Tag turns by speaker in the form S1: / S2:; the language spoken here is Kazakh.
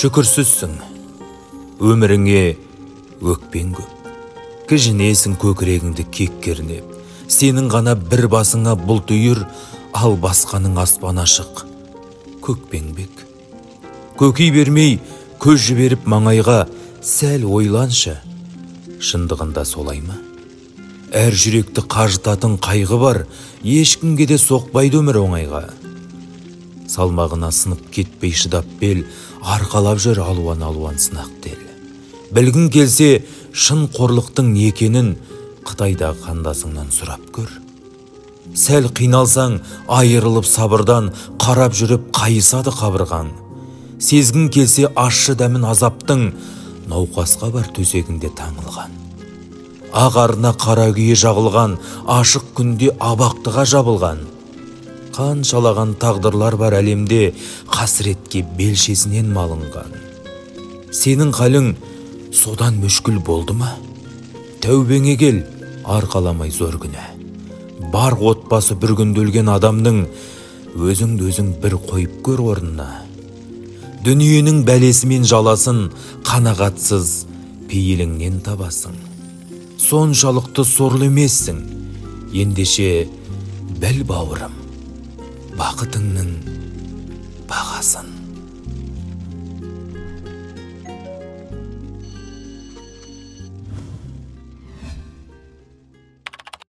S1: Шүкірсізсің, өміріңе өкпен көп. Кіжінесің көкірегіңді кек кернеп. Сенің ғана бір басыңа бұлт үйір, ал басқаның аспан ашық. Көкпеңбек. Көкей бермей, көз жіберіп маңайға, сәл ойланшы. Шындығында солай ма? Әр жүректі қажытатын қайғы бар, ешкімге де соқпайды өмір оңайға. Салмағына сынып кетпей шыдап бел, арқалап жүр алуан сынақ дел. Білгін келсе, шын қорлықтың не екенін Қытайда қандасыңнан сұрап көр. Сәл қиналсаң, айырылып сабырдан, қарап жүріп қайысады қабырғаң. Сезгін келсе ащы дәмін азаптың, науқасқа бар төсегінде таңылған. Ақ арына қара күйе жағылған, ашық күнде абақтыға жабылған. Қаншалаған тағдырлар бар әлемде, қасіретке белшесінен малынған. Сенің қалың содан мүшкіл болды ма? Тәубеңе кел, арқаламай зор күнә. Бар отбасы бір күнде өлген адамның өзіңді өзің бір қойып көр орнына. Дүниенің бәлесі мен жаласын қанағатсыз пейіліңнен табасың. Соншалықты сорлы емессің, ендеше біл бауырым, бақытыңның бағасын.